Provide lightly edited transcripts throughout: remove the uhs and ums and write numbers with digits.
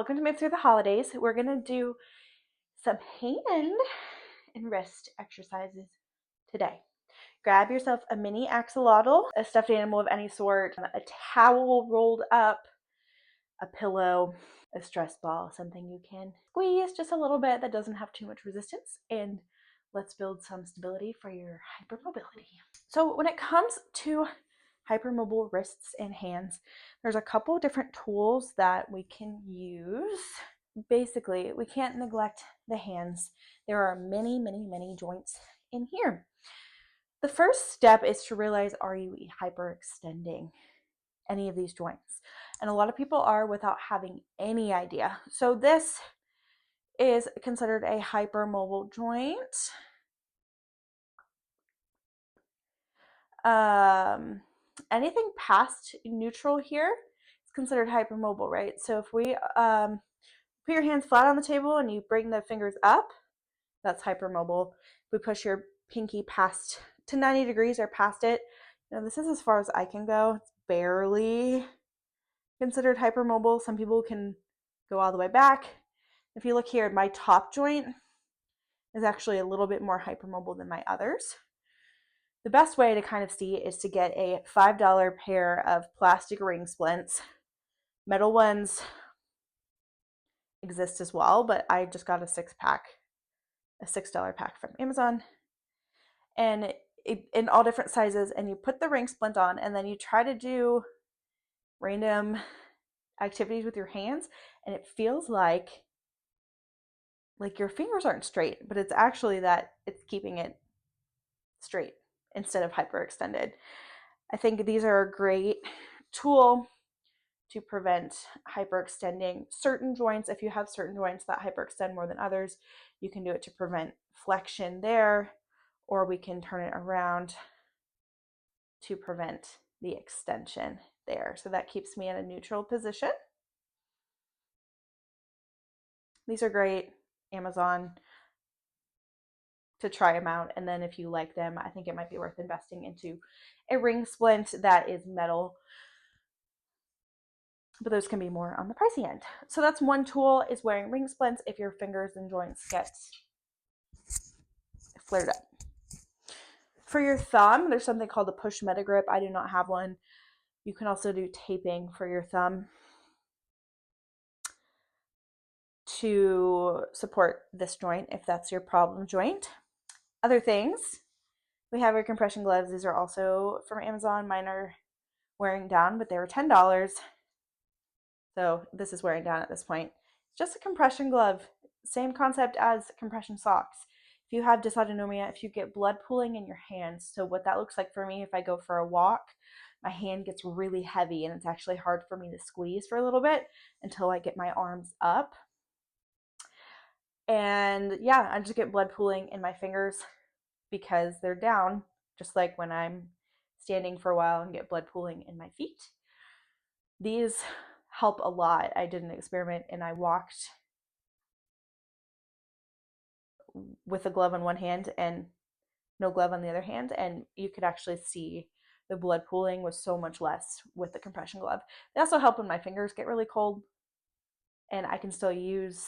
Welcome to Move Through the Holidays. We're going to do some hand and wrist exercises today. Grab yourself a mini axolotl, a stuffed animal of any sort, a towel rolled up, a pillow, a stress ball, something you can squeeze just a little bit that doesn't have too much resistance, and let's build some stability for your hypermobility. So when it comes to hypermobile wrists and hands, there's a couple different tools that we can use. Basically, we can't neglect the hands. There are many joints in here. The first step is to realize, are you hyperextending any of these joints? And a lot of people are without having any idea. So this is considered a hypermobile joint. Anything past neutral here is considered hypermobile, right? So if we put your hands flat on the table and you bring the fingers up, that's hypermobile. If we push your pinky past to 90 degrees or past it, this is as far as I can go. It's barely considered hypermobile. Some people can go all the way back. If you look here, my top joint is actually a little bit more hypermobile than my others. The best way to kind of see is to get a $5 pair of plastic ring splints. Metal ones exist as well, but I just got a $6 pack from Amazon, and in all different sizes, and you put the ring splint on, and then you try to do random activities with your hands, and it feels like your fingers aren't straight, but it's actually that it's keeping it straight instead of hyperextended. I think these are a great tool to prevent hyperextending certain joints. If you have certain joints that hyperextend more than others, you can do it to prevent flexion there, or we can turn it around to prevent the extension there. So that keeps me in a neutral position. These are great, Amazon, to try them out. And then if you like them, I think it might be worth investing into a ring splint that is metal, but those can be more on the pricey end. So that's one tool, is wearing ring splints if your fingers and joints get flared up. For your thumb, there's something called a push meta grip. I do not have one. You can also do taping for your thumb to support this joint if that's your problem joint. Other things, we have our compression gloves. These are also from Amazon. Mine are wearing down, but they were $10. So this is wearing down at this point. It's just a compression glove. Same concept as compression socks. If you have dysautonomia, if you get blood pooling in your hands, so what that looks like for me, if I go for a walk, my hand gets really heavy and it's actually hard for me to squeeze for a little bit until I get my arms up. And yeah, I just get blood pooling in my fingers because they're down, just like when I'm standing for a while and get blood pooling in my feet. These help a lot. I did an experiment and I walked with a glove on one hand and no glove on the other hand, and you could actually see the blood pooling was so much less with the compression glove. They also help when my fingers get really cold and I can still use,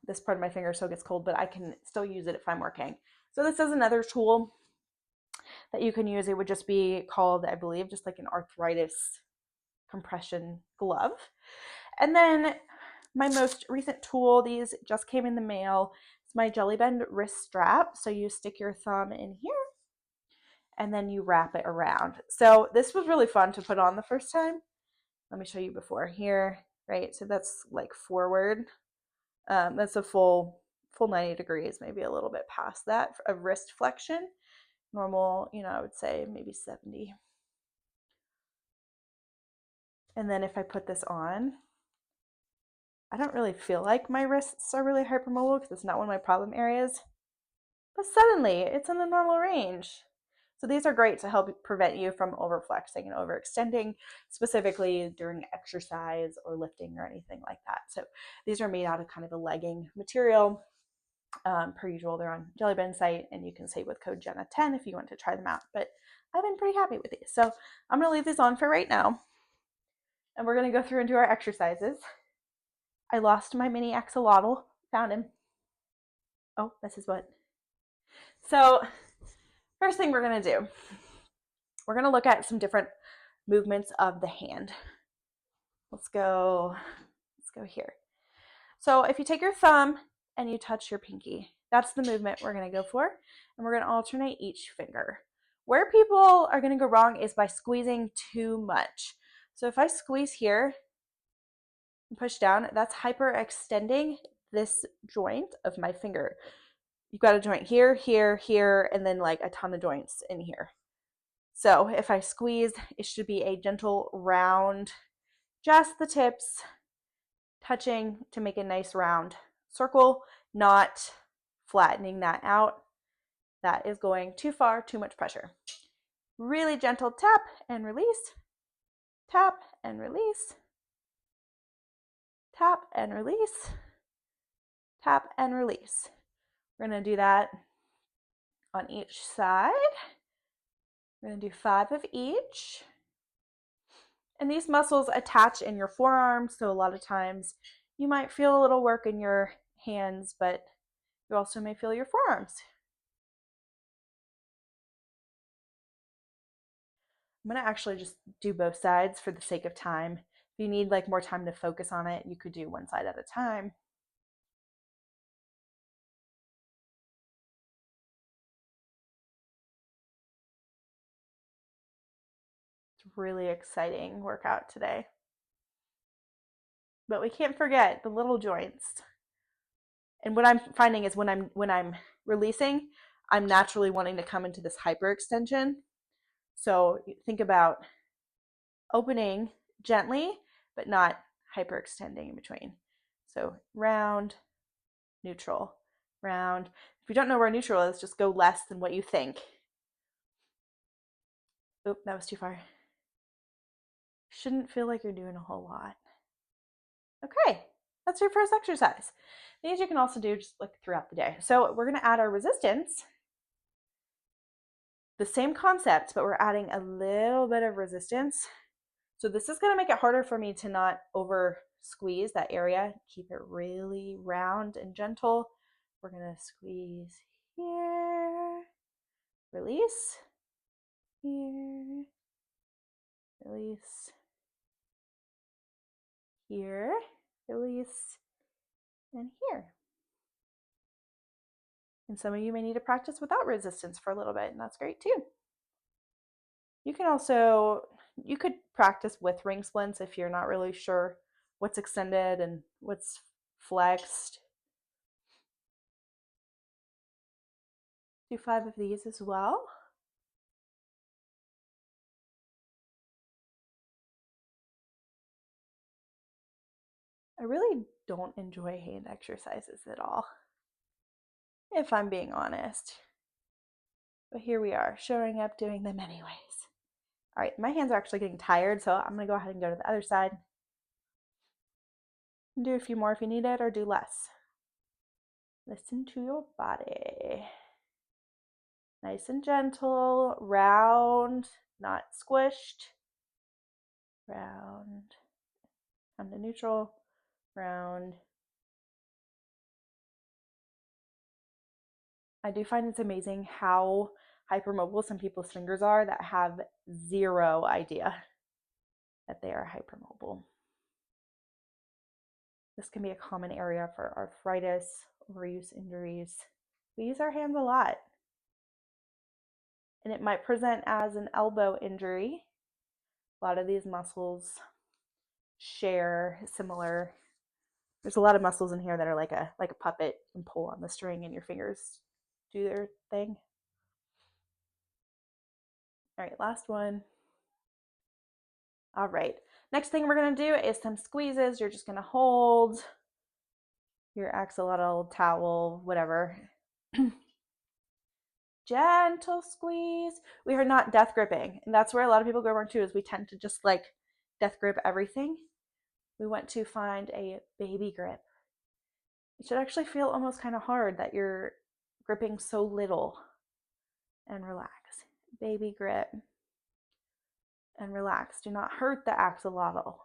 this part of my finger so it gets cold, but I can still use it if I'm working. So this is another tool that you can use. It would just be called, I believe, just like an arthritis compression glove. And then my most recent tool, these just came in the mail. It's my Jellie Bend wrist strap. So you stick your thumb in here and then you wrap it around. So this was really fun to put on the first time. Let me show you before here, right? So that's like forward. That's a full 90 degrees, maybe a little bit past that of wrist flexion. Normal, I would say maybe 70. And then if I put this on, I don't really feel like my wrists are really hypermobile because it's not one of my problem areas. But suddenly, it's in the normal range. So these are great to help prevent you from overflexing and overextending, specifically during exercise or lifting or anything like that. So these are made out of kind of a legging material. Per usual, they're on Jellie Bend site, and you can save with code Jenna10 if you want to try them out. But I've been pretty happy with these. So I'm going to leave this on for right now. And we're going to go through and do our exercises. I lost my mini axolotl. Found him. Oh, that's his butt. So first thing we're going to do, we're going to look at some different movements of the hand. Let's go here. So if you take your thumb and you touch your pinky, that's the movement we're going to go for. And we're going to alternate each finger. Where people are going to go wrong is by squeezing too much. So if I squeeze here and push down, that's hyperextending this joint of my finger. You've got a joint here, here, here, and then like a ton of joints in here. So if I squeeze, it should be a gentle round, just the tips touching to make a nice round circle, not flattening that out. That is going too far, too much pressure. Really gentle tap and release, tap and release, tap and release, tap and release. We're going to do that on each side. We're going to do 5 of each. And these muscles attach in your forearms, so a lot of times you might feel a little work in your hands, but you also may feel your forearms. I'm going to actually just do both sides for the sake of time. If you need like more time to focus on it, you could do one side at a time. It's a really exciting workout today. But we can't forget the little joints. And what I'm finding is when I'm releasing, I'm naturally wanting to come into this hyperextension. So think about opening gently, but not hyperextending in between. So round, neutral, round. If you don't know where neutral is, just go less than what you think. Oop, that was too far. Shouldn't feel like you're doing a whole lot. Okay, that's your first exercise. These you can also do just like throughout the day. So we're going to add our resistance. The same concept, but we're adding a little bit of resistance. So this is going to make it harder for me to not over squeeze that area. Keep it really round and gentle. We're going to squeeze here, release, here, release, here, release, and here. And some of you may need to practice without resistance for a little bit, and that's great too. You could practice with ring splints if you're not really sure what's extended and what's flexed. Do 5 of these as well. I really don't enjoy hand exercises at all, if I'm being honest. But here we are, showing up, doing them anyways. All right, my hands are actually getting tired, so I'm gonna go ahead and go to the other side. Do a few more if you need it, or do less. Listen to your body. Nice and gentle, round, not squished. Round, come to neutral, round. I do find it's amazing how hypermobile some people's fingers are that have zero idea that they are hypermobile. This can be a common area for arthritis, overuse injuries. We use our hands a lot. And it might present as an elbow injury. A lot of these muscles share similar. There's a lot of muscles in here that are like a puppet and pull on the string and your fingers do their thing. All right, last one. All right, next thing we're gonna do is some squeezes. You're just gonna hold your axolotl towel, whatever. Gentle squeeze. We are not death gripping, and that's where a lot of people go wrong too, is we tend to just like death grip everything. We want to find a baby grip. It should actually feel almost kind of hard that you're gripping so little. And relax. Baby grip. And relax. Do not hurt the axolotl.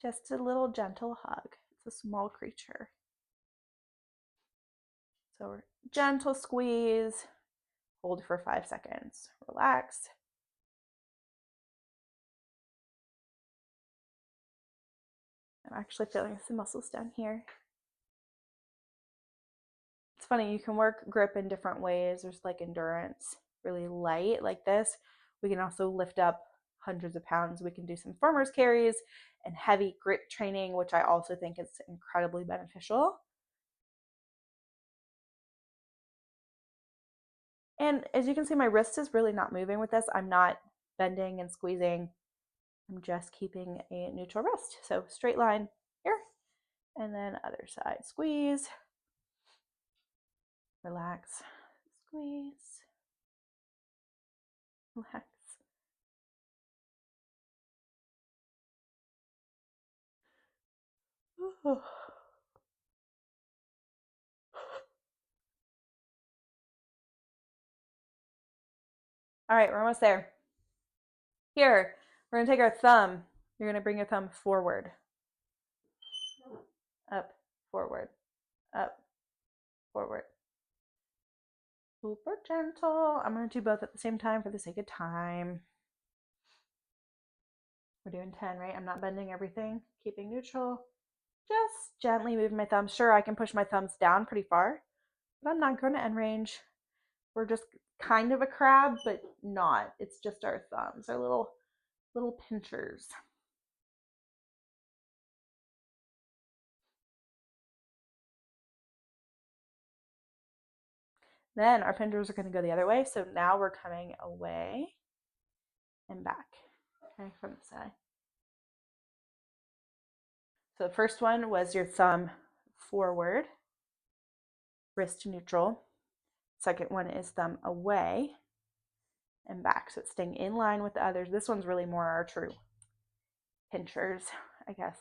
Just a little gentle hug. It's a small creature. So gentle squeeze, hold for 5 seconds, relax. I'm actually feeling some muscles down here. It's funny, you can work grip in different ways. There's like endurance, really light like this. We can also lift up hundreds of pounds. We can do some farmer's carries and heavy grip training, which I also think is incredibly beneficial. And as you can see, my wrist is really not moving with this. I'm not bending and squeezing. I'm just keeping a neutral wrist. So straight line here, and then other side. Squeeze, relax, squeeze, relax. All right, we're almost there. Here, we're gonna take our thumb. You're gonna bring your thumb forward, up, forward, up, forward. Super gentle. I'm gonna do both at the same time for the sake of time. We're doing 10, right? I'm not bending everything, keeping neutral. Just gently moving my thumbs. Sure, I can push my thumbs down pretty far, but I'm not going to end range. We're just kind of a crab, but not. It's just our thumbs, our little pinchers. Then our pinchers are going to go the other way. So now we're coming away and back, okay, from the side. So the first one was your thumb forward, wrist to neutral. Second one is thumb away and back. So it's staying in line with the others. This one's really more our true pinchers, I guess.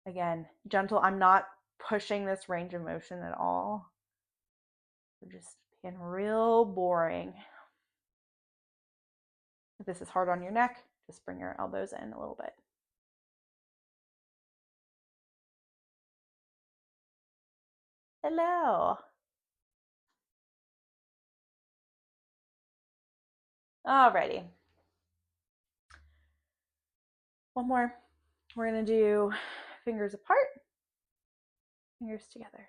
Again, gentle. I'm not pushing this range of motion at all. We're just being real boring. If this is hard on your neck, just bring your elbows in a little bit. Hello. Alrighty. One more. We're gonna do fingers apart, fingers together.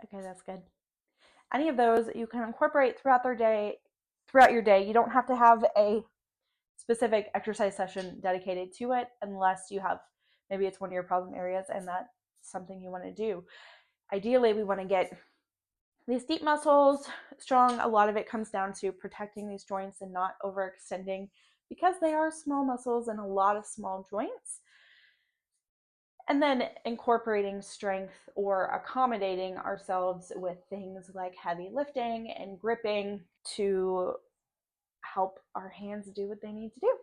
Okay, that's good. Any of those you can incorporate throughout your day. You don't have to have a specific exercise session dedicated to it unless you have, maybe it's one of your problem areas and that's something you want to do. Ideally, we want to get these deep muscles strong. A lot of it comes down to protecting these joints and not overextending because they are small muscles and a lot of small joints. And then incorporating strength or accommodating ourselves with things like heavy lifting and gripping to help our hands do what they need to do.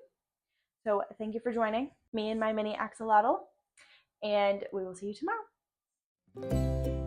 So thank you for joining me in my mini axolotl, and we will see you tomorrow.